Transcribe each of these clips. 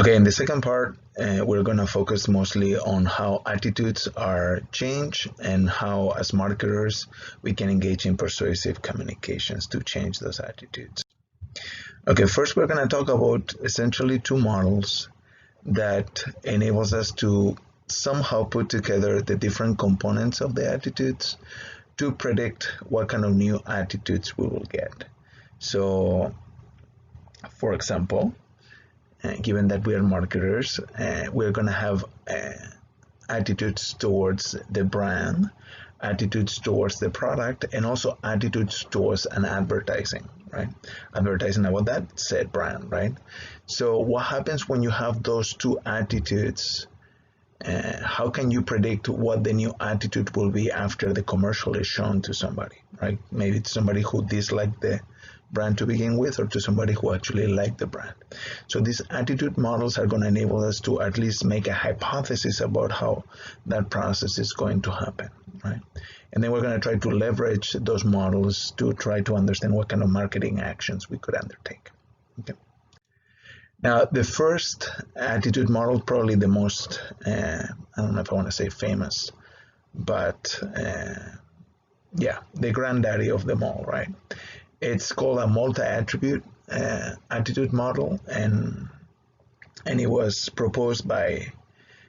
Okay, in the second part, we're going to focus mostly on how attitudes are changed and how, as marketers, we can engage in persuasive communications to change those attitudes. Okay, first we're going to talk about essentially two models that enables us to somehow put together the different components of the attitudes to predict what kind of new attitudes we will get. So, for example, given that we are marketers, we're going to have attitudes towards the brand, attitudes towards the product, and also attitudes towards an advertising, right? Advertising about that said brand, right? So what happens when you have those two attitudes? How can you predict what the new attitude will be after the commercial is shown to somebody, right? Maybe it's somebody who disliked the brand to begin with, or to somebody who actually liked the brand. So these attitude models are going to enable us to at least make a hypothesis about how that process is going to happen, right? And then we're going to try to leverage those models to try to understand what kind of marketing actions we could undertake. Okay. Now, the first attitude model, probably the most, I don't know if I want to say famous, but yeah, the granddaddy of them all, right? It's called a multi-attribute attitude model, and it was proposed by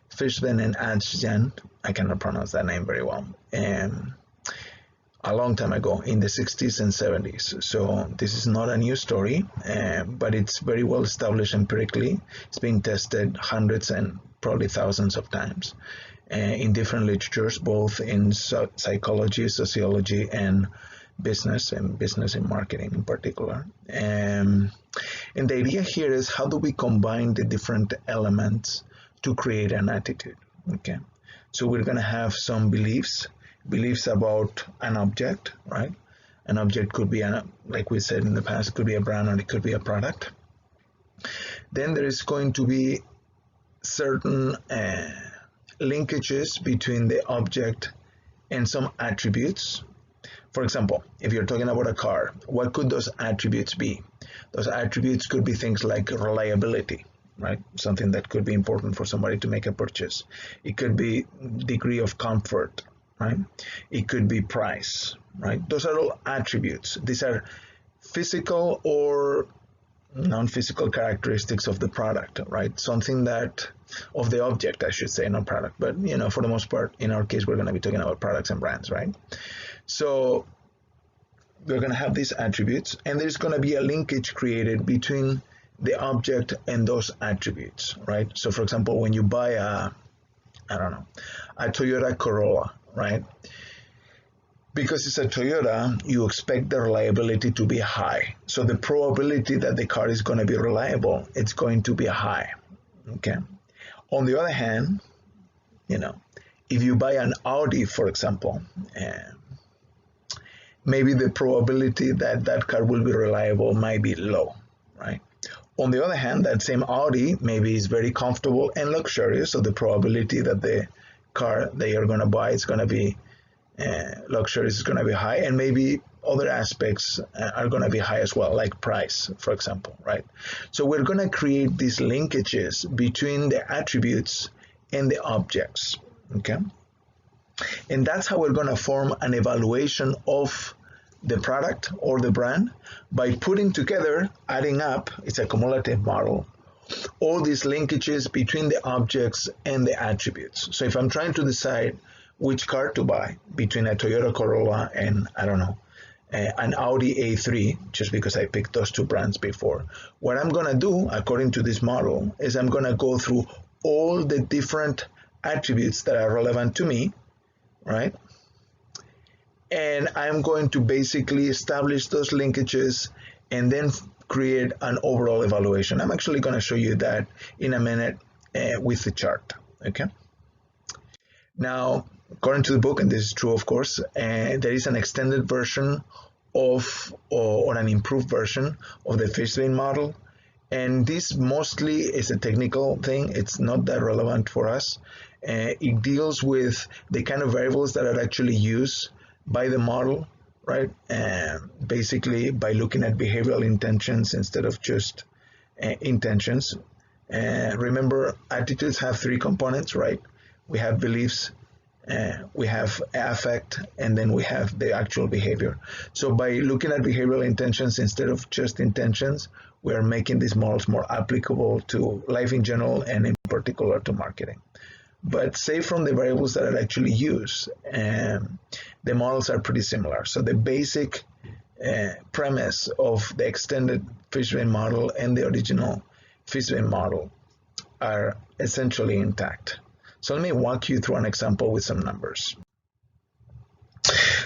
Fishman and Adjan. I cannot pronounce that name very well. A long time ago, in the 60s and 70s. So this is not a new story, but it's very well established empirically. It's been tested hundreds and probably thousands of times in different literatures, both in psychology, sociology, and business and marketing in particular. And the idea here is, how do we combine the different elements to create an attitude? Okay, so we're going to have some beliefs about an object, right? An object could be, like we said in the past, could be a brand, or it could be a product. Then there is going to be certain linkages between the object and some attributes. For example, if you're talking about a car, what could those attributes be? Those attributes could be things like reliability, right? Something that could be important for somebody to make a purchase. It could be degree of comfort, right? It could be price, right? Those are all attributes. These are physical or non-physical characteristics of the product, right? Something that, of the object, I should say, not product, but for the most part, in our case, we're going to be talking about products and brands, right? So we're going to have these attributes, and there's going to be a linkage created between the object and those attributes, right? So for example, when you buy a Toyota Corolla, right? Because it's a Toyota, you expect the reliability to be high. So the probability that the car is going to be reliable, it's going to be high, okay? On the other hand, if you buy an Audi, for example, maybe the probability that that car will be reliable might be low, right? On the other hand, that same Audi maybe is very comfortable and luxurious, so the probability that the car that you're going to buy is going to be luxurious is going to be high, and maybe other aspects are going to be high as well, like price, for example, right? So we're going to create these linkages between the attributes and the objects, okay? And that's how we're going to form an evaluation of the product or the brand, by putting together, adding up, it's a cumulative model, all these linkages between the objects and the attributes. So if I'm trying to decide which car to buy between a Toyota Corolla and, an Audi A3, just because I picked those two brands before, what I'm going to do, according to this model, is I'm going to go through all the different attributes that are relevant to me, right? And I'm going to basically establish those linkages and then create an overall evaluation. I'm actually going to show you that in a minute with the chart, okay? Now, according to the book, and this is true, of course, there is an extended version of, or an improved version of the Fishman model. And this mostly is a technical thing. It's not that relevant for us. It deals with the kind of variables that are actually used by the model, right? Basically, by looking at behavioral intentions instead of just intentions. Remember, attitudes have three components, right? We have beliefs, we have affect, and then we have the actual behavior. So by looking at behavioral intentions instead of just intentions, we are making these models more applicable to life in general and in particular to marketing. But say from the variables that are actually used, the models are pretty similar. So the basic premise of the extended Fishbane model and the original Fishbane model are essentially intact. So let me walk you through an example with some numbers.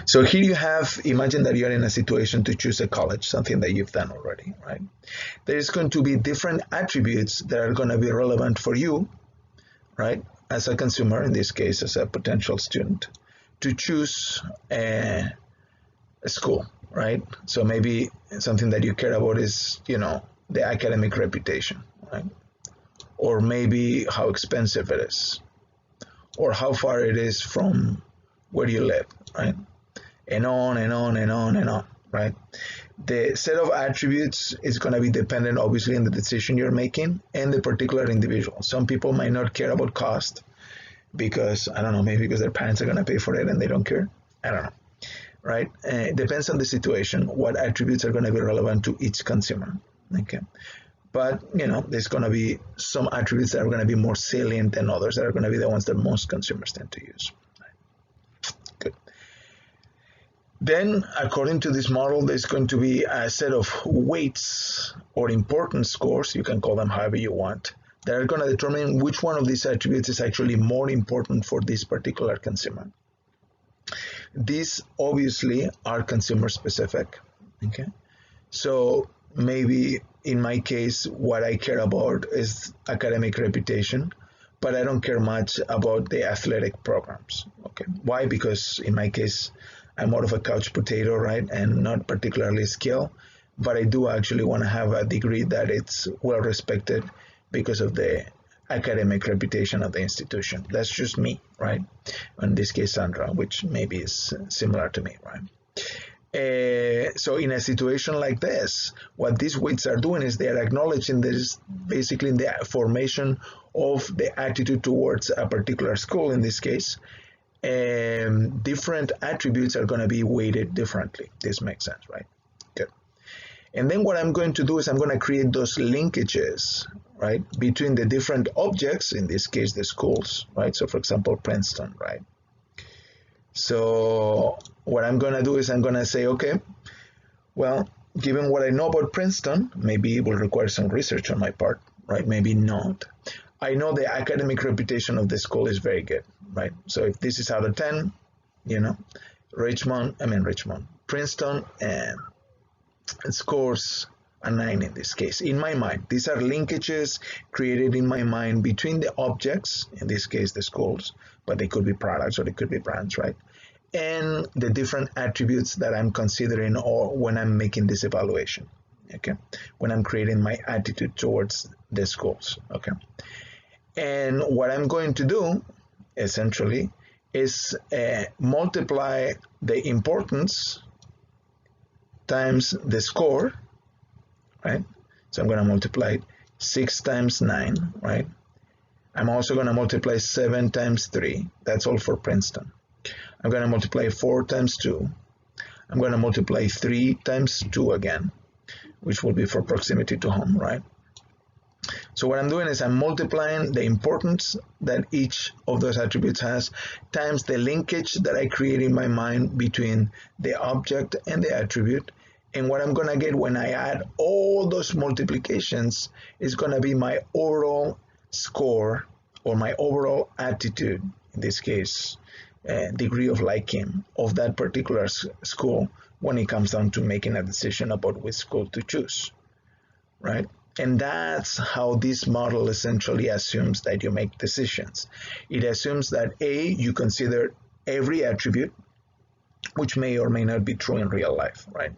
So here you have, imagine that you're in a situation to choose a college, something that you've done already, right? There's going to be different attributes that are going to be relevant for you, right? As a consumer, in this case, as a potential student, to choose a school, right? So maybe something that you care about is, the academic reputation, right? Or maybe how expensive it is, or how far it is from where you live, right? And on and on and on and on, right? The set of attributes is going to be dependent, obviously, on the decision you're making and the particular individual. Some people might not care about cost because, I don't know, maybe because their parents are going to pay for it and they don't care. I don't know, right? It depends on the situation, what attributes are going to be relevant to each consumer, okay? But, there's going to be some attributes that are going to be more salient than others that are going to be the ones that most consumers tend to use. Good. Then, according to this model, there's going to be a set of weights or importance scores, you can call them however you want, that are going to determine which one of these attributes is actually more important for this particular consumer. These obviously are consumer specific, okay? So maybe in my case, what I care about is academic reputation, but I don't care much about the athletic programs, okay? Why? Because in my case, I'm more of a couch potato, right? And not particularly skilled, but I do actually want to have a degree that it's well respected because of the academic reputation of the institution. That's just me, right? In this case, Sandra, which maybe is similar to me, right? So in a situation like this, what these weights are doing is they are acknowledging this basically in the formation of the attitude towards a particular school, in this case, different attributes are going to be weighted differently. This makes sense, right? Good. And then what I'm going to do is I'm going to create those linkages, right, between the different objects, in this case, the schools, right? So for example, Princeton, right? So what I'm going to do is I'm going to say, okay, well, given what I know about Princeton, maybe it will require some research on my part, right? Maybe not. I know the academic reputation of the school is very good, right? So if this is out of 10, Princeton scores a 9 in this case. In my mind, these are linkages created in my mind between the objects, in this case, the schools, but they could be products or they could be brands, right? And the different attributes that I'm considering or when I'm making this evaluation, okay? When I'm creating my attitude towards the schools, okay? And what I'm going to do, essentially, is multiply the importance times the score, right? So I'm going to multiply 6 times 9, right? I'm also going to multiply 7 times 3. That's all for Princeton. I'm going to multiply 4 times 2. I'm going to multiply 3 times 2 again, which will be for proximity to home, right? So what I'm doing is I'm multiplying the importance that each of those attributes has times the linkage that I create in my mind between the object and the attribute. And what I'm going to get when I add all those multiplications is going to be my overall score or my overall attitude, in this case, degree of liking of that particular school when it comes down to making a decision about which school to choose, right? And that's how this model essentially assumes that you make decisions. It assumes that A, you consider every attribute, which may or may not be true in real life, right?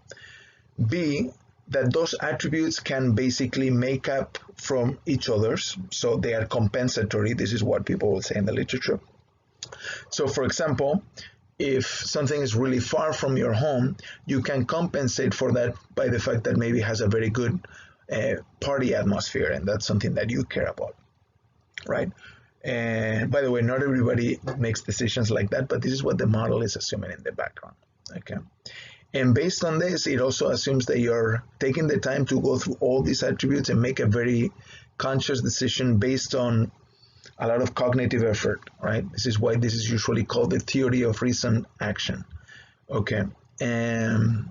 B, that those attributes can basically make up from each other's, so they are compensatory. This is what people will say in the literature. So for example, if something is really far from your home, you can compensate for that by the fact that maybe it has a very good party atmosphere, and that's something that you care about, right? And by the way, not everybody makes decisions like that, but this is what the model is assuming in the background, okay? And based on this, it also assumes that you're taking the time to go through all these attributes and make a very conscious decision based on a lot of cognitive effort, right? This is why this is usually called the theory of reason action, okay? And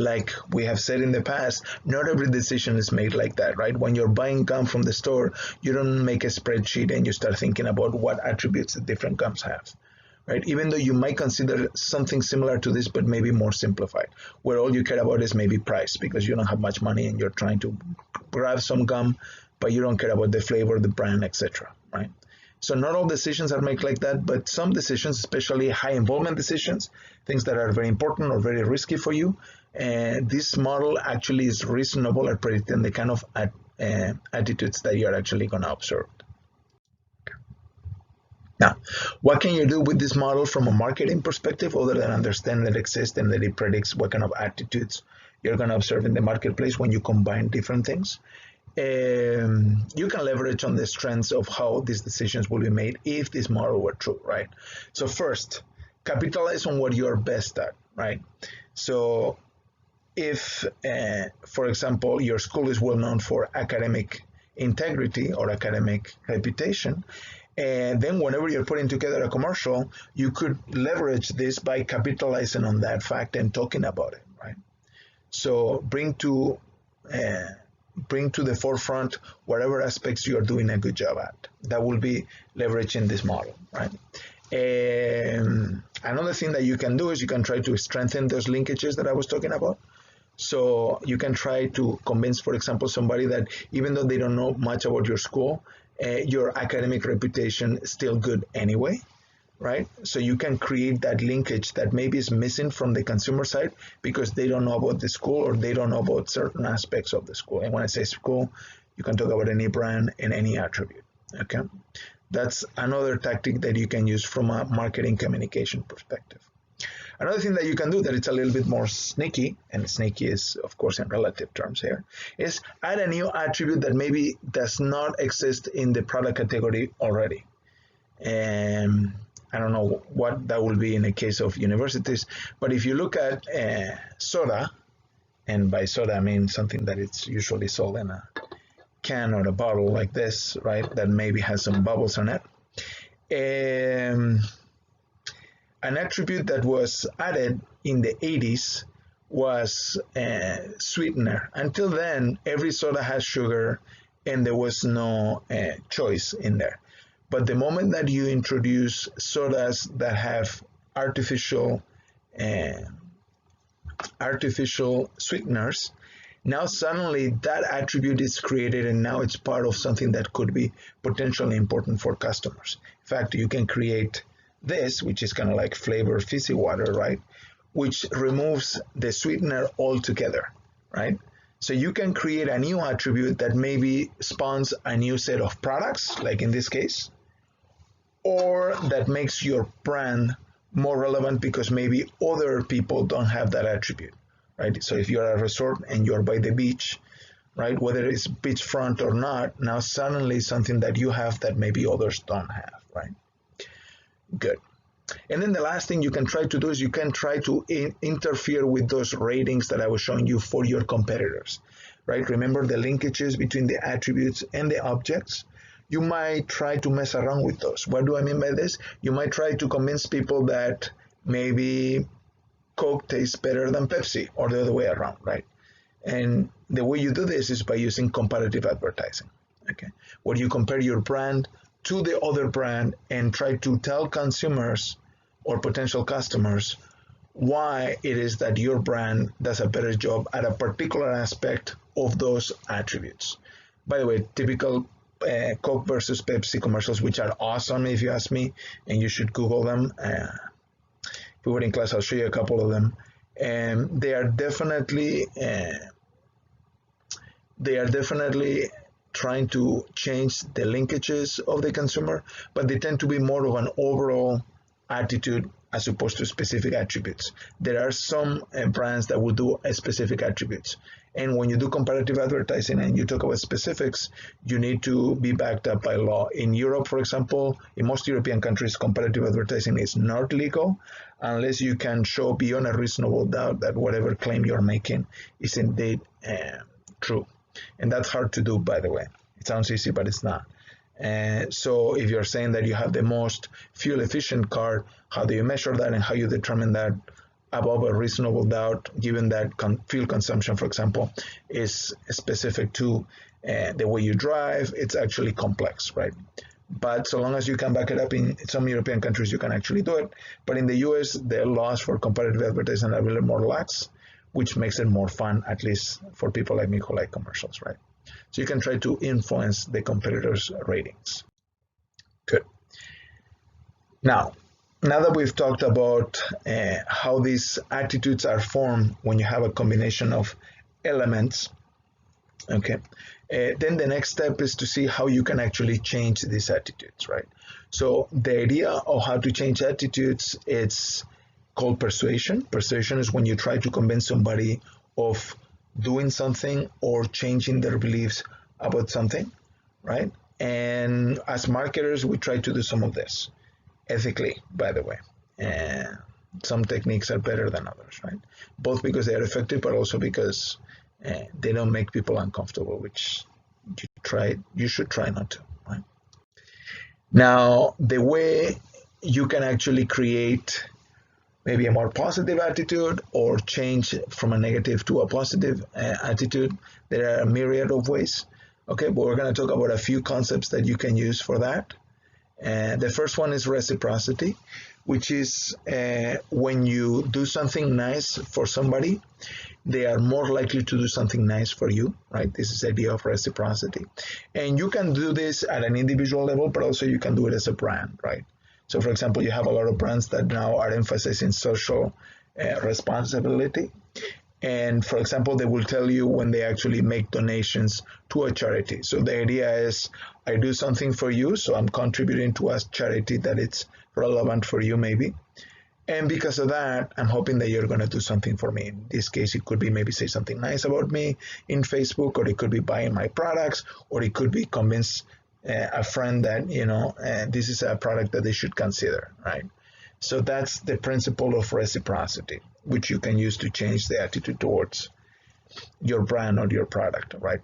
like we have said in the past, not every decision is made like that, right? When you're buying gum from the store, you don't make a spreadsheet and you start thinking about what attributes the different gums have, right? Even though you might consider something similar to this, but maybe more simplified, where all you care about is maybe price because you don't have much money and you're trying to grab some gum, but you don't care about the flavor, the brand, etc., right? So not all decisions are made like that, but some decisions, especially high involvement decisions, things that are very important or very risky for you, this model actually is reasonable at predicting the kind of attitudes that you're actually going to observe. Now, what can you do with this model from a marketing perspective other than understand that it exists and that it predicts what kind of attitudes you're going to observe in the marketplace when you combine different things? You can leverage on the strengths of how these decisions will be made if this model were true, right? So first, capitalize on what you're best at, right? So if, for example, your school is well known for academic integrity or academic reputation, and then whenever you're putting together a commercial, you could leverage this by capitalizing on that fact and talking about it, right? So bring to the forefront whatever aspects you are doing a good job at. That will be leveraging this model, right? Another thing that you can do is you can try to strengthen those linkages that I was talking about. So you can try to convince, for example, somebody that even though they don't know much about your school, your academic reputation is still good anyway, right? So you can create that linkage that maybe is missing from the consumer side because they don't know about the school or they don't know about certain aspects of the school. And when I say school, you can talk about any brand and any attribute, okay? That's another tactic that you can use from a marketing communication perspective. Another thing that you can do that it's a little bit more sneaky, and sneaky is, of course, in relative terms here, is add a new attribute that maybe does not exist in the product category already. And I don't know what that will be in the case of universities, but if you look at soda, and by soda I mean something that it's usually sold in a can or a bottle like this, right, that maybe has some bubbles on it. An attribute that was added in the 80s was sweetener. Until then, every soda has sugar and there was no choice in there. But the moment that you introduce sodas that have artificial sweeteners, now suddenly that attribute is created and now it's part of something that could be potentially important for customers. In fact, you can create this, which is kind of like flavor fizzy water, right? Which removes the sweetener altogether, right? So you can create a new attribute that maybe spawns a new set of products, like in this case, or that makes your brand more relevant because maybe other people don't have that attribute, right? So if you're at a resort and you're by the beach, right, whether it's beachfront or not, now suddenly something that you have that maybe others don't have, right? Good. And then the last thing you can try to do is you can try to interfere with those ratings that I was showing you for your competitors, right? Remember the linkages between the attributes and the objects? You might try to mess around with those. What do I mean by this? You might try to convince people that maybe Coke tastes better than Pepsi or the other way around, right? And the way you do this is by using comparative advertising, okay? Where you compare your brand to the other brand and try to tell consumers or potential customers why it is that your brand does a better job at a particular aspect of those attributes. By the way, typical Coke versus Pepsi commercials, which are awesome if you ask me, and you should Google them. If we were in class, I'll show you a couple of them. And they are definitely trying to change the linkages of the consumer, but they tend to be more of an overall attitude as opposed to specific attributes. There are some brands that will do specific attributes. And when you do comparative advertising and you talk about specifics, you need to be backed up by law. In Europe, for example, in most European countries, comparative advertising is not legal unless you can show beyond a reasonable doubt that whatever claim you're making is indeed true. And that's hard to do, by the way. It sounds easy, but it's not. So if you're saying that you have the most fuel efficient car, how do you measure that and how you determine that above a reasonable doubt, given that fuel consumption, for example, is specific to the way you drive? It's actually complex, right? But so long as you can back it up, in some European countries, you can actually do it. But in the US, the laws for comparative advertising are a little more lax, which makes it more fun, at least for people like me who like commercials, right? So you can try to influence the competitors' ratings. Good. Now that we've talked about how these attitudes are formed when you have a combination of elements, okay, then the next step is to see how you can actually change these attitudes, right? So the idea of how to change attitudes, it's called persuasion. Persuasion is when you try to convince somebody of doing something or changing their beliefs about something, right? And as marketers, we try to do some of this ethically, by the way. And some techniques are better than others, right? Both because they are effective, but also because they don't make people uncomfortable, which you should try not to, right? Now, the way you can actually create maybe a more positive attitude or change from a negative to a positive attitude, there are a myriad of ways. Okay, but we're going to talk about a few concepts that you can use for that. The first one is reciprocity, which is when you do something nice for somebody, they are more likely to do something nice for you, right? This is the idea of reciprocity. And you can do this at an individual level, but also you can do it as a brand, right? So, for example, you have a lot of brands that now are emphasizing social responsibility. And, for example, they will tell you when they actually make donations to a charity. So the idea is, I do something for you, so I'm contributing to a charity that it's relevant for you, maybe. And because of that, I'm hoping that you're going to do something for me. In this case, it could be maybe say something nice about me in Facebook, or it could be buying my products, or it could be convince a friend that, this is a product that they should consider, right? So that's the principle of reciprocity, which you can use to change the attitude towards your brand or your product, right?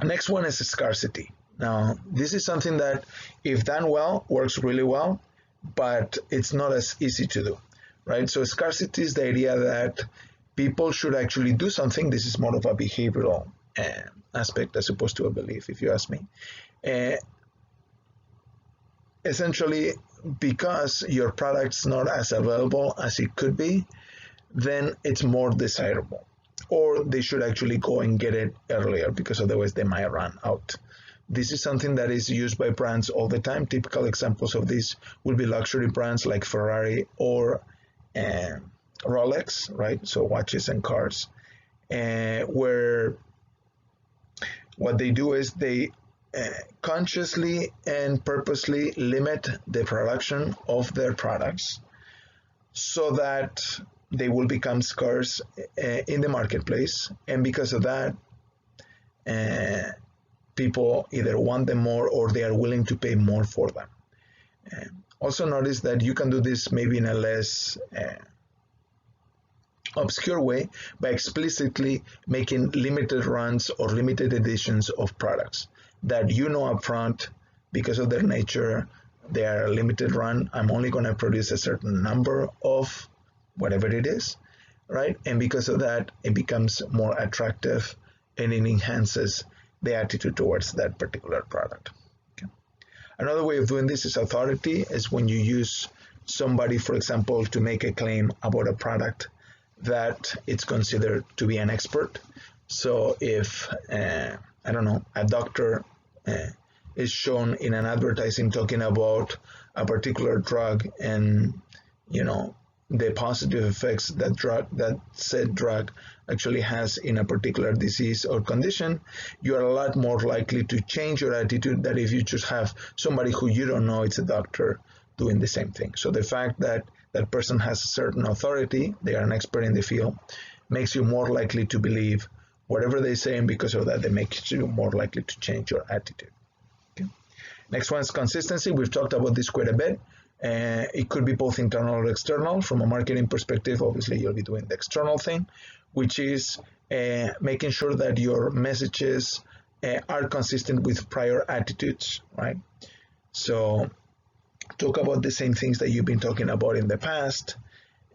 Next one is scarcity. Now, this is something that, if done well, works really well, but it's not as easy to do, right? So scarcity is the idea that people should actually do something. This is more of a behavioral aspect as opposed to a belief, if you ask me. Essentially, because your product's not as available as it could be, then it's more desirable. Or they should actually go and get it earlier, because otherwise they might run out. This is something that is used by brands all the time. Typical examples of this will be luxury brands like Ferrari or Rolex, right? So watches and cars, where what they do is they consciously and purposely limit the production of their products so that they will become scarce in the marketplace. And because of that, people either want them more or they are willing to pay more for them. Also notice that you can do this maybe in a less obscure way by explicitly making limited runs or limited editions of products that up front, because of their nature, they are a limited run. I'm only going to produce a certain number of whatever it is, right? And because of that, it becomes more attractive and it enhances the attitude towards that particular product. Okay. Another way of doing this is authority, is when you use somebody, for example, to make a claim about a product that it's considered to be an expert. So if, a doctor is shown in an advertising talking about a particular drug and, the positive effects that said drug actually has in a particular disease or condition, you are a lot more likely to change your attitude than if you just have somebody who you don't know, it's a doctor, doing the same thing. So the fact that that person has a certain authority, they are an expert in the field, makes you more likely to believe whatever they say, and because of that, they make you more likely to change your attitude. Okay. Next one is consistency. We've talked about this quite a bit. It could be both internal or external. From a marketing perspective, obviously, you'll be doing the external thing, which is making sure that your messages are consistent with prior attitudes, right? So talk about the same things that you've been talking about in the past,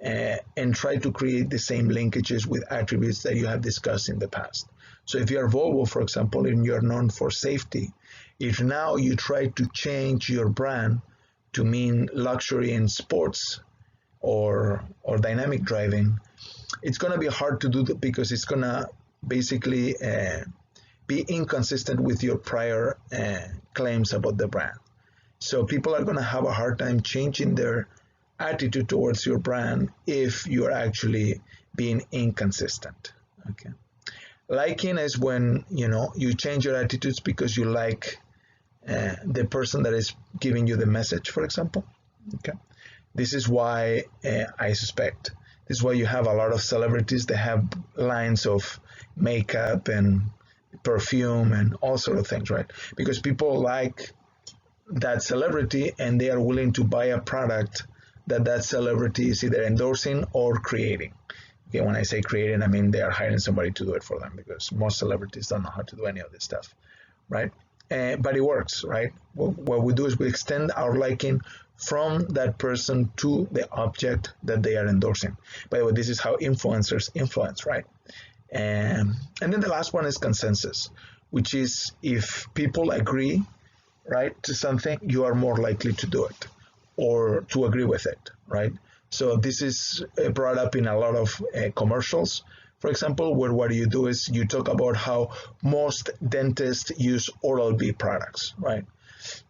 and try to create the same linkages with attributes that you have discussed in the past. So if you're Volvo, for example, and you're known for safety, if now you try to change your brand to mean luxury in sports or dynamic driving, it's going to be hard to do that because it's going to basically be inconsistent with your prior claims about the brand. So people are going to have a hard time changing their attitude towards your brand if you're actually being inconsistent. Okay. Liking is when you change your attitudes because you like the person that is giving you the message, for example. Okay. This is why I suspect this is why you have a lot of celebrities that have lines of makeup and perfume and all sort of things, right? Because people like that celebrity and they are willing to buy a product that celebrity is either endorsing or creating. Okay, when I say creating, I mean they are hiring somebody to do it for them, because most celebrities don't know how to do any of this stuff, right? But it works, right? What we do is we extend our liking from that person to the object that they are endorsing. By the way, this is how influencers influence, right? And then the last one is consensus, which is if people agree, right, to something, you are more likely to do it or to agree with it, right? So this is brought up in a lot of commercials, for example, where what you do is you talk about how most dentists use Oral-B products, right?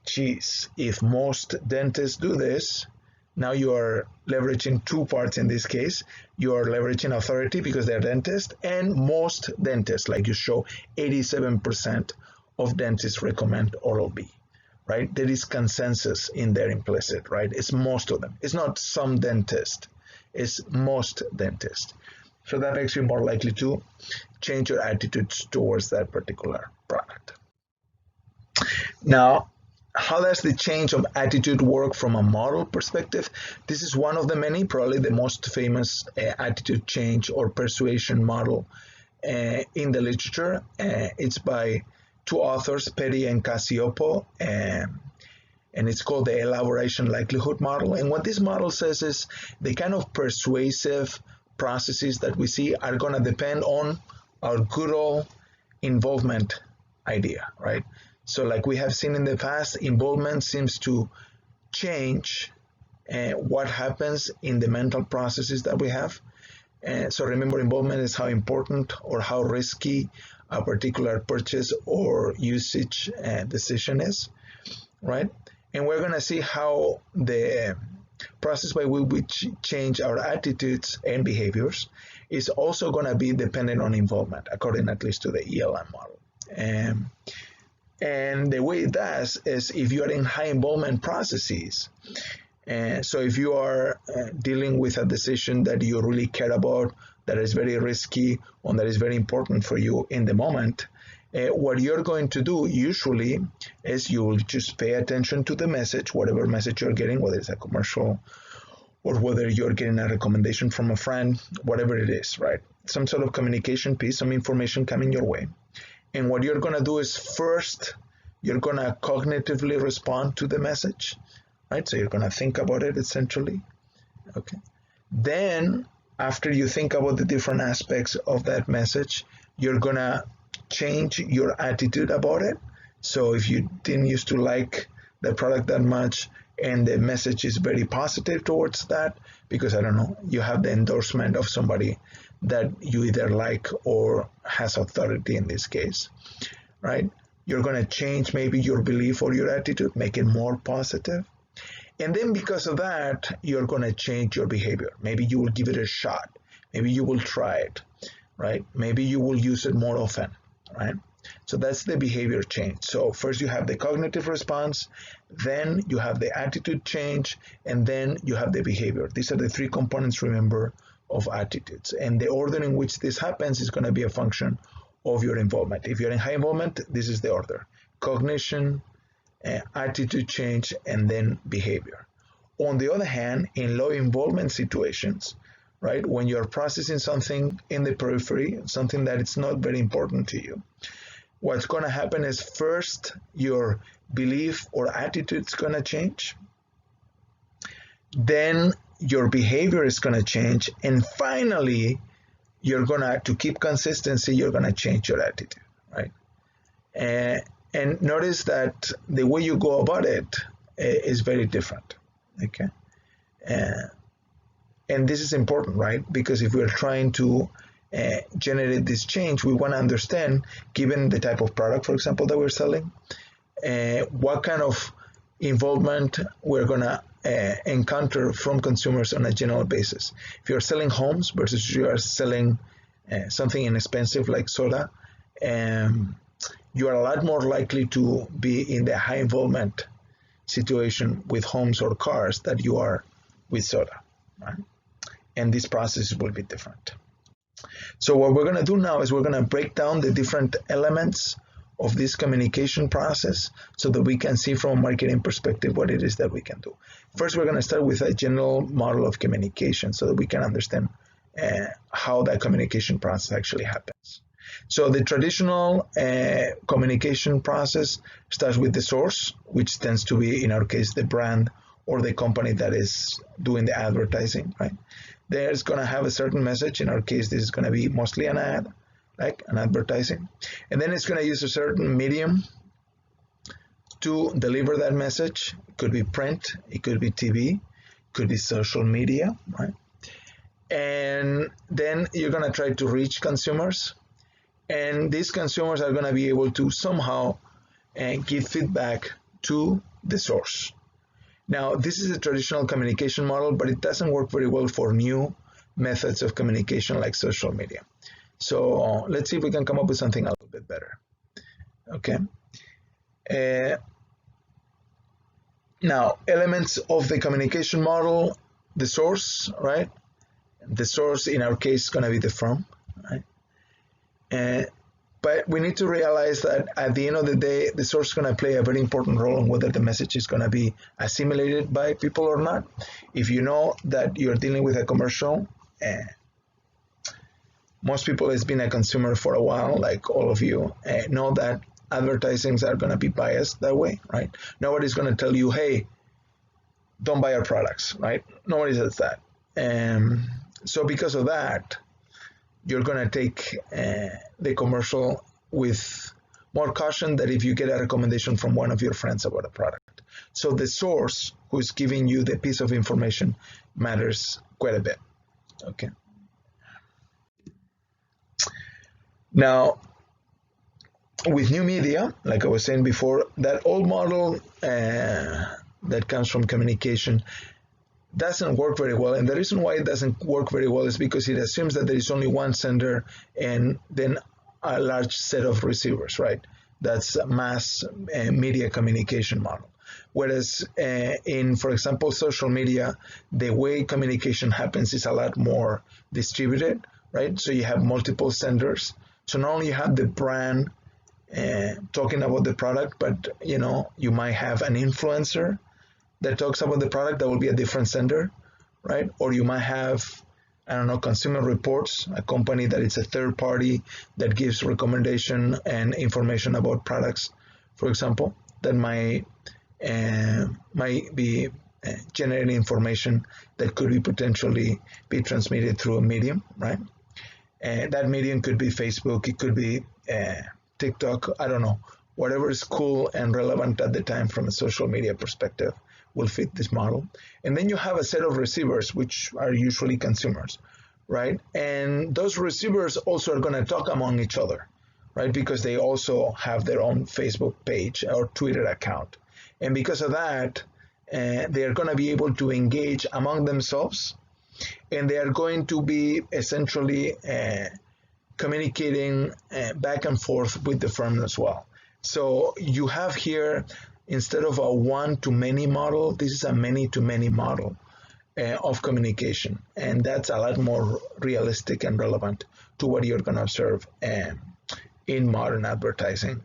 Geez, if most dentists do this, now you are leveraging two parts in this case. You are leveraging authority because they're dentists, and most dentists, like you show, 87% of dentists recommend Oral-B, right? There is consensus in there implicit, right? It's most of them. It's not some dentist, it's most dentists. So that makes you more likely to change your attitudes towards that particular product. Now, how does the change of attitude work from a model perspective? This is one of the many, probably the most famous attitude change or persuasion model in the literature. It's by two authors, Petty and Cacioppo, and it's called the elaboration likelihood model. And what this model says is the kind of persuasive processes that we see are going to depend on our good old involvement idea, right? So like we have seen in the past, involvement seems to change what happens in the mental processes that we have. So remember, involvement is how important or how risky a particular purchase or usage decision is, right? And we're going to see how the process by which we change our attitudes and behaviors is also going to be dependent on involvement, according at least to the ELM model. And the way it does is if you are in high involvement processes, so if you are dealing with a decision that you really care about, that is very risky, or that is very important for you in the moment, what you're going to do usually is you will just pay attention to the message, whatever message you're getting, whether it's a commercial or whether you're getting a recommendation from a friend, whatever it is, right? Some sort of communication piece, some information coming your way. And what you're going to do is first, you're going to cognitively respond to the message, right? So you're going to think about it essentially, okay? Then, after you think about the different aspects of that message, you're going to change your attitude about it. So if you didn't used to like the product that much and the message is very positive towards that, because I don't know, you have the endorsement of somebody that you either like or has authority in this case, right? You're going to change maybe your belief or your attitude, make it more positive. And then because of that, you're going to change your behavior. Maybe you will give it a shot. Maybe you will try it, right? Maybe you will use it more often, right? So that's the behavior change. So first you have the cognitive response, then you have the attitude change, and then you have the behavior. These are the three components, remember, of attitudes. And the order in which this happens is going to be a function of your involvement. If you're in high involvement, this is the order: cognition, attitude change, and then behavior. On the other hand, in low involvement situations, right, when you're processing something in the periphery, something that is not very important to you, what's going to happen is first your belief or attitude is going to change, then your behavior is going to change, and finally you're going to keep consistency, you're going to change your attitude, right? And notice that the way you go about it is very different, okay? And this is important, right? Because if we're trying to generate this change, we want to understand, given the type of product, for example, that we're selling, what kind of involvement we're going to encounter from consumers on a general basis. If you're selling homes versus you are selling something inexpensive like soda, you are a lot more likely to be in the high involvement situation with homes or cars that you are with soda, right? And this process will be different. So what we're going to do now is we're going to break down the different elements of this communication process so that we can see from a marketing perspective what it is that we can do. First, we're going to start with a general model of communication so that we can understand how that communication process actually happens. So the traditional communication process starts with the source, which tends to be, in our case, the brand or the company that is doing the advertising, right? There's going to have a certain message. In our case, this is going to be mostly an ad, like an advertising. And then it's going to use a certain medium to deliver that message. It could be print, it could be TV, it could be social media, right? And then you're going to try to reach consumers. And these consumers are going to be able to somehow give feedback to the source. Now, this is a traditional communication model, but it doesn't work very well for new methods of communication like social media. So let's see if we can come up with something a little bit better. Okay. Now, elements of the communication model: the source, right? The source in our case is going to be the from, right? But we need to realize that at the end of the day, the source is going to play a very important role in whether the message is going to be assimilated by people or not. If you know that you're dealing with a commercial, most people has been a consumer for a while, like all of you, know that advertisings are going to be biased that way, right? Nobody's going to tell you, hey, don't buy our products, right? Nobody says that. So because of that, you're going to take the commercial with more caution than if you get a recommendation from one of your friends about a product. So the source who is giving you the piece of information matters quite a bit. Okay. Now, with new media, like I was saying before, that old model that comes from communication doesn't work very well. And the reason why it doesn't work very well is because it assumes that there is only one sender and then a large set of receivers, right? That's a mass media communication model. Whereas in, for example, social media, the way communication happens is a lot more distributed, right? So you have multiple senders. So not only you have the brand talking about the product, but you might have an influencer that talks about the product that will be a different sender, right? Or you might have, I don't know, Consumer Reports, a company that is a third party that gives recommendation and information about products, for example, that might be generating information that could be potentially be transmitted through a medium, right? That medium could be Facebook, it could be TikTok, I don't know, whatever is cool and relevant at the time from a social media perspective will fit this model. And then you have a set of receivers, which are usually consumers, right? And those receivers also are going to talk among each other, right? Because they also have their own Facebook page or Twitter account. And because of that, they are going to be able to engage among themselves, and they are going to be essentially communicating back and forth with the firm as well. So you have here, instead of a one-to-many model, this is a many-to-many model of communication. And that's a lot more realistic and relevant to what you're going to observe in modern advertising,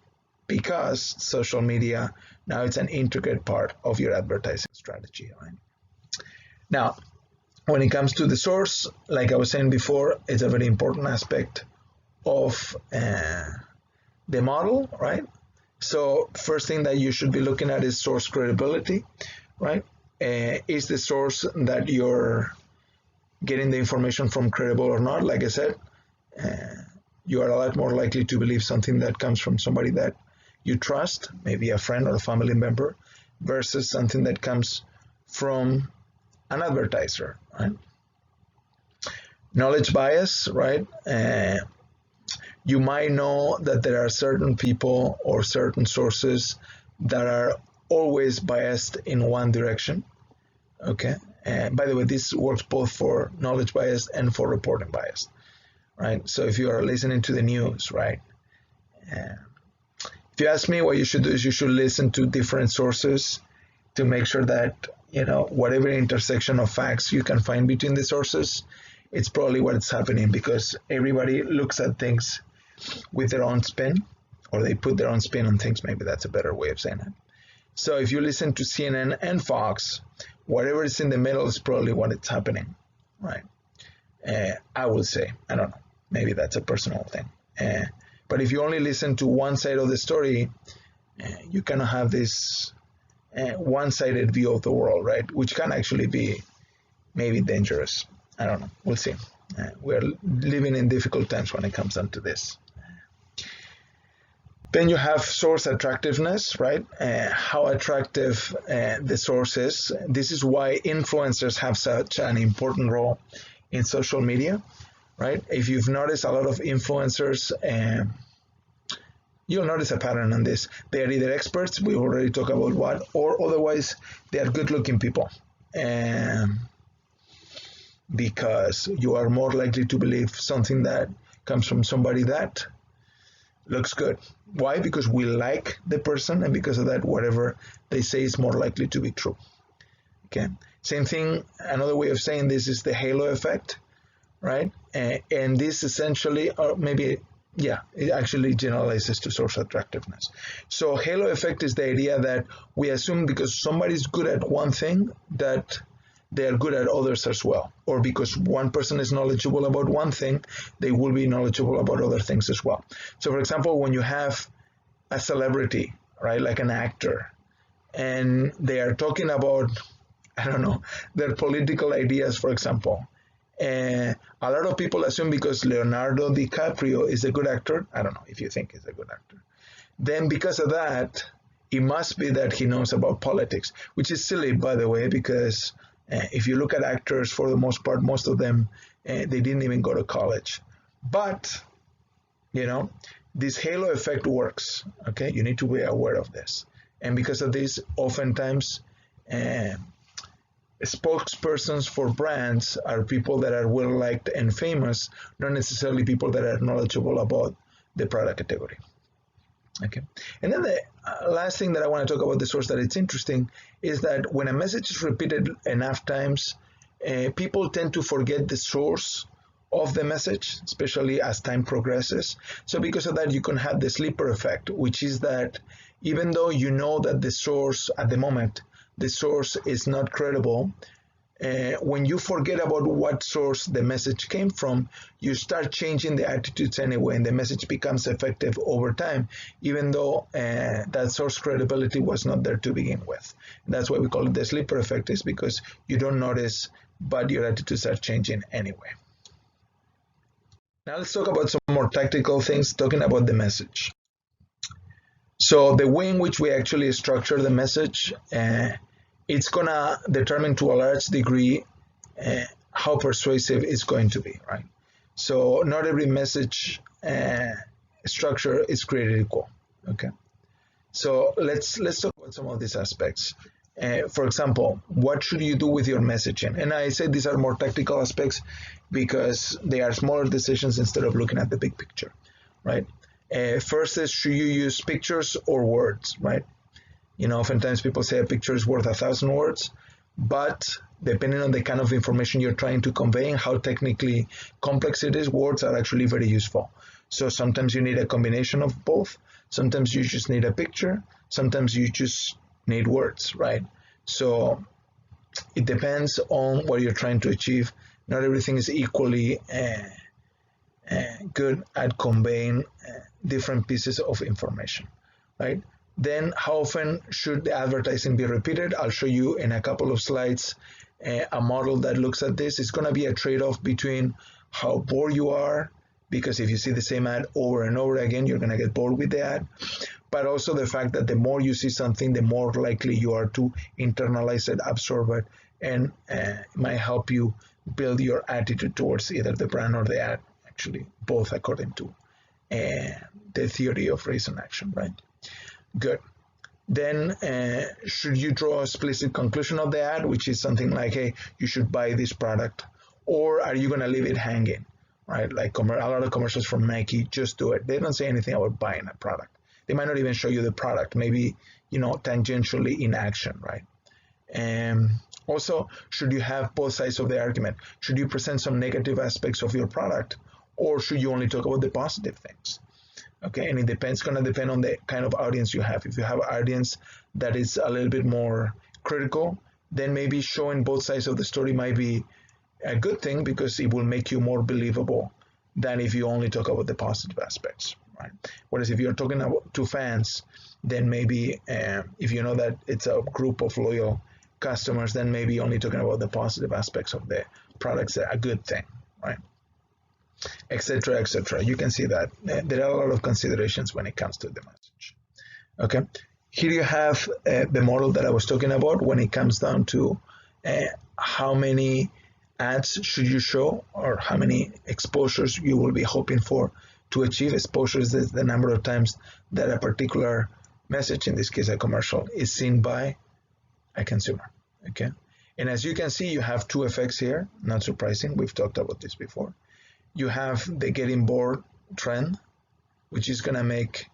because social media, now it's an intricate part of your advertising strategy. Right? Now, when it comes to the source, like I was saying before, it's a very important aspect of the model, right? So first thing that you should be looking at is source credibility, right? Is the source that you're getting the information from credible or not? Like I said, you are a lot more likely to believe something that comes from somebody that you trust, maybe a friend or a family member, versus something that comes from an advertiser, right? Knowledge bias, right? You might know that there are certain people or certain sources that are always biased in one direction, okay? And by the way, this works both for knowledge bias and for reporting bias, right? So if you are listening to the news, right? If you ask me, what you should do is you should listen to different sources to make sure that, you know, whatever intersection of facts you can find between the sources, it's probably what's happening, because everybody looks at things with their own spin, or they put their own spin on things. Maybe that's a better way of saying it. So if you listen to CNN and Fox, whatever is in the middle is probably what it's happening, right? I would say, I don't know, maybe that's a personal thing. But if you only listen to one side of the story, you kind of have this one-sided view of the world, right? Which can actually be maybe dangerous. I don't know. We'll see. We're living in difficult times when it comes down to this. Then you have source attractiveness, right? How attractive the source is. This is why influencers have such an important role in social media, right? If you've noticed, a lot of influencers, you'll notice a pattern on this. They are either experts, we already talked about what, or otherwise they are good-looking people. Because you are more likely to believe something that comes from somebody that looks good. Why? Because we like the person, and because of that, whatever they say is more likely to be true. Okay. Same thing, another way of saying this is the halo effect, right? And this essentially, or maybe, yeah, it actually generalizes to source attractiveness. So halo effect is the idea that we assume because somebody's good at one thing that they are good at others as well. Or because one person is knowledgeable about one thing, they will be knowledgeable about other things as well. So for example, when you have a celebrity, right, like an actor, and they are talking about, I don't know, their political ideas, for example, a lot of people assume because Leonardo DiCaprio is a good actor, I don't know if you think he's a good actor, then because of that, it must be that he knows about politics, which is silly, by the way, because if you look at actors, for the most part, most of them, they didn't even go to college. But, you know, this halo effect works, okay? You need to be aware of this. And because of this, oftentimes, spokespersons for brands are people that are well-liked and famous, not necessarily people that are knowledgeable about the product category. Okay, and then the last thing that I want to talk about the source that it's interesting is that when a message is repeated enough times, people tend to forget the source of the message, especially as time progresses. So because of that, you can have the sleeper effect, which is that even though you know that the source at the moment, the source is not credible, when you forget about what source the message came from, you start changing the attitudes anyway, and the message becomes effective over time, even though that source credibility was not there to begin with. That's why we call it the sleeper effect, is because you don't notice, but your attitudes are changing anyway. Now let's talk about some more tactical things, talking about the message. So the way in which we actually structure the message, it's gonna determine to a large degree how persuasive it's going to be, right? So not every message structure is created equal, okay? So let's talk about some of these aspects. For example, what should you do with your messaging? And I say these are more tactical aspects because they are smaller decisions instead of looking at the big picture, right? First is, should you use pictures or words, right? Oftentimes people say a picture is worth 1,000 words, but depending on the kind of information you're trying to convey and how technically complex it is, words are actually very useful. So sometimes you need a combination of both. Sometimes you just need a picture. Sometimes you just need words, right? So it depends on what you're trying to achieve. Not everything is equally good at conveying different pieces of information, right? Then how often should the advertising be repeated? I'll show you in a couple of slides a model that looks at this. It's going to be a trade-off between how bored you are, because if you see the same ad over and over again, you're going to get bored with the ad, but also the fact that the more you see something, the more likely you are to internalize it, absorb it, and it might help you build your attitude towards either the brand or the ad, actually, both according to the theory of raison action, right? Good. Then should you draw a explicit conclusion of the ad, which is something like, hey, you should buy this product, or are you going to leave it hanging, right? Like a lot of commercials from Nike, just do it. They don't say anything about buying a product. They might not even show you the product, maybe, tangentially in action, right? And also, should you have both sides of the argument? Should you present some negative aspects of your product, or should you only talk about the positive things? Okay, and it's going to depend on the kind of audience you have. If you have an audience that is a little bit more critical, then maybe showing both sides of the story might be a good thing because it will make you more believable than if you only talk about the positive aspects, right? Whereas if you're talking about to fans, then maybe if you know that it's a group of loyal customers, then maybe only talking about the positive aspects of the products are a good thing, right? Etc., etc. You can see that there are a lot of considerations when it comes to the message. Okay, here you have the model that I was talking about when it comes down to how many ads should you show, or how many exposures you will be hoping for to achieve. Exposure is the number of times that a particular message, in this case a commercial, is seen by a consumer. Okay, and as you can see, you have two effects here. Not surprising, we've talked about this before. You have the getting bored trend, which is going to make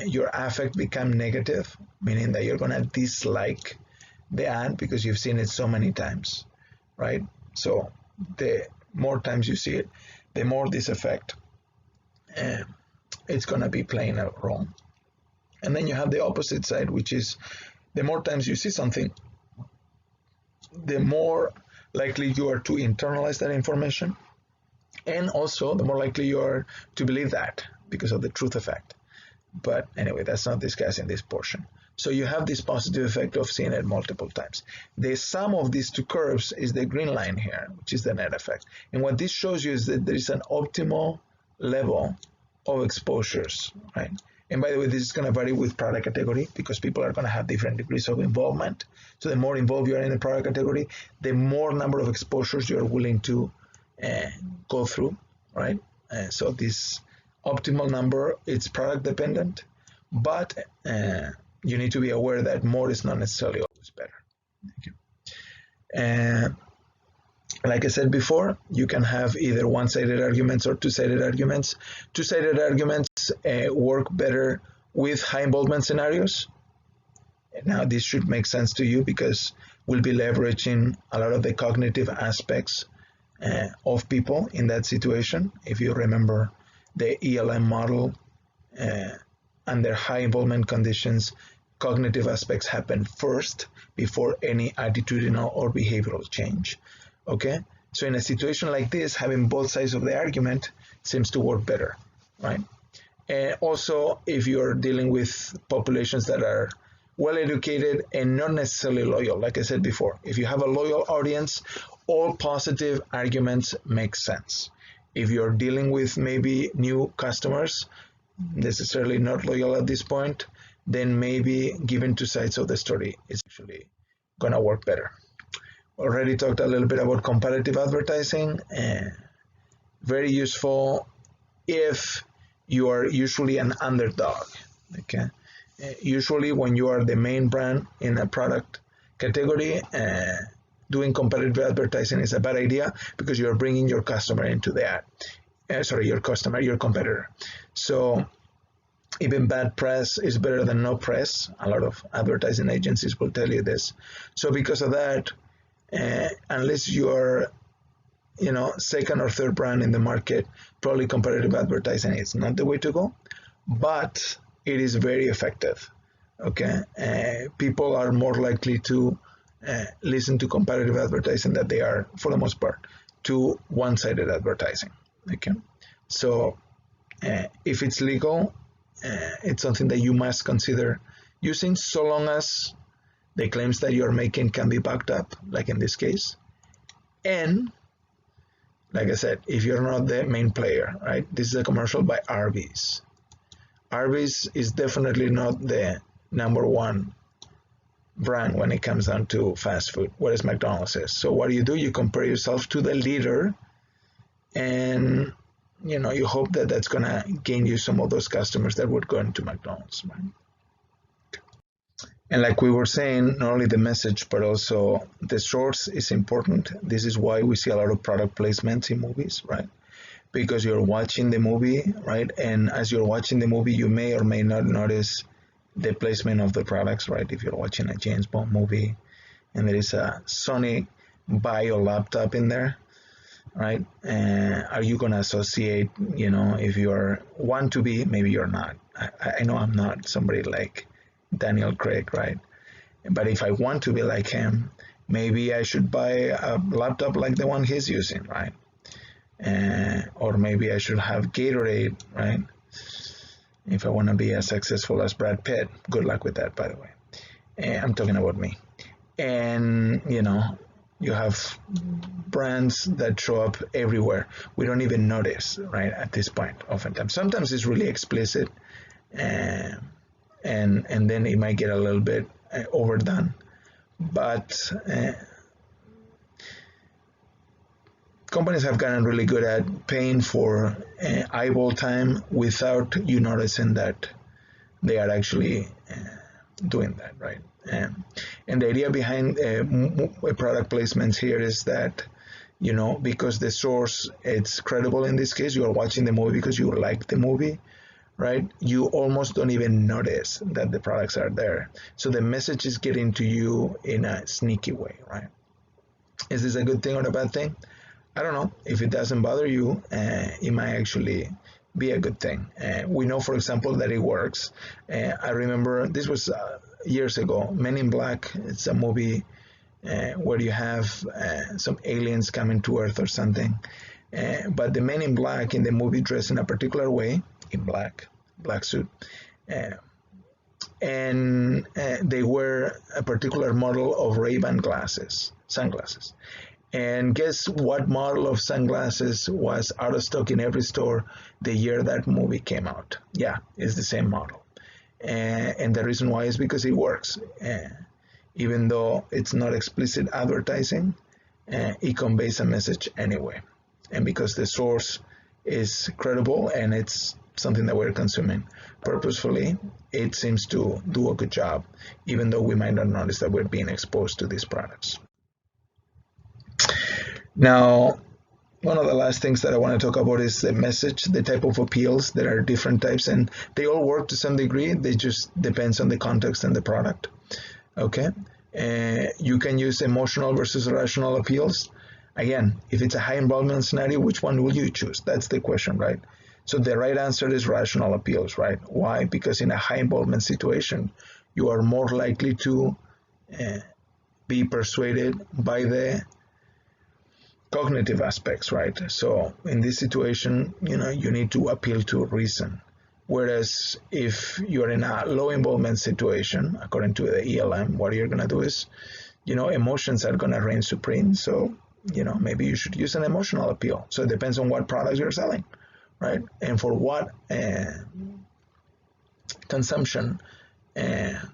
your affect become negative, meaning that you're going to dislike the ad because you've seen it so many times, right? So the more times you see it, the more this effect it's going to be playing a role. And then you have the opposite side, which is the more times you see something, the more likely you are to internalize that information. And also, the more likely you are to believe that because of the truth effect. But anyway, that's not discussed in this portion. So you have this positive effect of seeing it multiple times. The sum of these two curves is the green line here, which is the net effect. And what this shows you is that there is an optimal level of exposures, right? And by the way, this is going to vary with product category because people are going to have different degrees of involvement. So the more involved you are in the product category, the more number of exposures you are willing to go through, right? So this optimal number, it's product dependent, but you need to be aware that more is not necessarily always better. Okay. Like I said before, you can have either one-sided arguments or two-sided arguments. Two-sided arguments work better with high involvement scenarios. Now, this should make sense to you because we'll be leveraging a lot of the cognitive aspects of people in that situation. If you remember the ELM model, under high involvement conditions, cognitive aspects happen first before any attitudinal or behavioral change. Okay, so in a situation like this, having both sides of the argument seems to work better, right? And also, if you're dealing with populations that are well educated and not necessarily loyal, like I said before, if you have a loyal audience, all positive arguments make sense. If you're dealing with maybe new customers, necessarily not loyal at this point, then maybe giving two sides of the story is actually gonna work better. Already talked a little bit about comparative advertising. Very useful if you are usually an underdog. Okay, usually when you are the main brand in a product category, doing competitive advertising is a bad idea because you're bringing your customer into the ad. Your competitor. So even bad press is better than no press. A lot of advertising agencies will tell you this. So because of that, unless you're second or third brand in the market, probably competitive advertising is not the way to go, but it is very effective. Okay, people are more likely to listen to competitive advertising than they are, for the most part, to one-sided advertising. Okay, so if it's legal, it's something that you must consider using, so long as the claims that you're making can be backed up, like in this case. And like I said, if you're not the main player, right? This is a commercial by Arby's. Arby's is definitely not the number one brand when it comes down to fast food, whereas McDonald's is. So what do? You compare yourself to the leader, and you hope that that's going to gain you some of those customers that would go into McDonald's, right? And like we were saying, not only the message, but also the source is important. This is why we see a lot of product placements in movies, right? Because you're watching the movie, right? And as you're watching the movie, you may or may not notice the placement of the products, right? If you're watching a James Bond movie and there is a Sony Bio laptop in there, right? Are you going to associate, if you're want to be, maybe you're not. I know I'm not somebody like Daniel Craig, right? But if I want to be like him, maybe I should buy a laptop like the one he's using, right? Or maybe I should have Gatorade, right? If I want to be as successful as Brad Pitt. Good luck with that, by the way. I'm talking about me. And, you have brands that show up everywhere. We don't even notice, right, at this point, oftentimes. Sometimes it's really explicit, and then it might get a little bit overdone. But companies have gotten really good at paying for eyeball time without you noticing that they are actually doing that, right? And the idea behind product placements here is that, because the source, it's credible in this case, you are watching the movie because you like the movie, right? You almost don't even notice that the products are there. So the message is getting to you in a sneaky way, right? Is this a good thing or a bad thing? I don't know. If it doesn't bother you, it might actually be a good thing. We know, for example, that it works. I remember this was years ago, Men in Black. It's a movie where you have some aliens coming to Earth or something. But the Men in Black in the movie dress in a particular way, in black suit. And they wear a particular model of Ray-Ban sunglasses. And guess what model of sunglasses was out of stock in every store the year that movie came out? Yeah, it's the same model. And the reason why is because it works. Even though it's not explicit advertising, it conveys a message anyway. And because the source is credible and it's something that we're consuming purposefully, it seems to do a good job, even though we might not notice that we're being exposed to these products. Now, one of the last things that I want to talk about is the message, the type of appeals. There are different types, and they all work to some degree. They just depends on the context and the product. Okay, you can use emotional versus rational appeals. Again, if it's a high involvement scenario, which one will you choose? That's the question, right? So the right answer is rational appeals, right? Why? Because in a high involvement situation, you are more likely to be persuaded by the cognitive aspects, right? So in this situation, you need to appeal to reason. Whereas if you're in a low involvement situation, according to the ELM, what you're going to do is, emotions are going to reign supreme. So, maybe you should use an emotional appeal. So it depends on what products you're selling, right? And for what consumption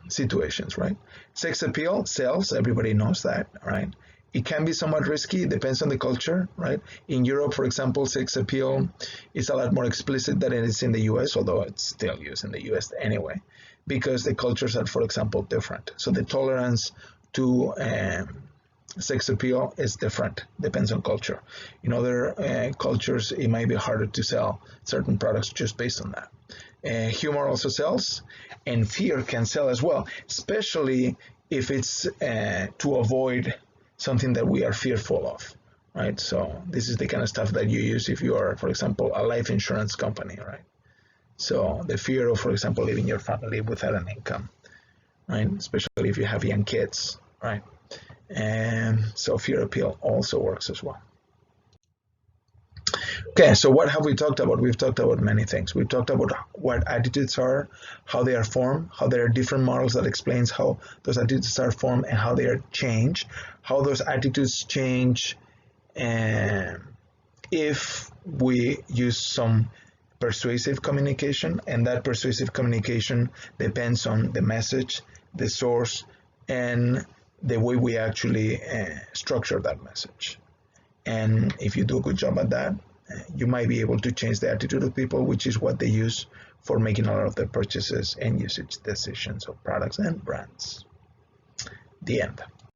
situations, right? Sex appeal sells, everybody knows that, right? It can be somewhat risky, depends on the culture, right? In Europe, for example, sex appeal is a lot more explicit than it is in the US, although it's still used in the US anyway, because the cultures are, for example, different. So the tolerance to sex appeal is different, depends on culture. In other cultures, it might be harder to sell certain products just based on that. Humor also sells, and fear can sell as well, especially if it's to avoid something that we are fearful of, right? So this is the kind of stuff that you use if you are, for example, a life insurance company, right? So the fear of, for example, leaving your family without an income, right? Especially if you have young kids, right? And so fear appeal also works as well. Okay, so what have we talked about? We've talked about many things. We've talked about what attitudes are, how they are formed, how there are different models that explains how those attitudes are formed and how they are changed, how those attitudes change, and if we use some persuasive communication, and that persuasive communication depends on the message, the source, and the way we actually structure that message. And if you do a good job at that, you might be able to change the attitude of people, which is what they use for making a lot of their purchases and usage decisions of products and brands. The end.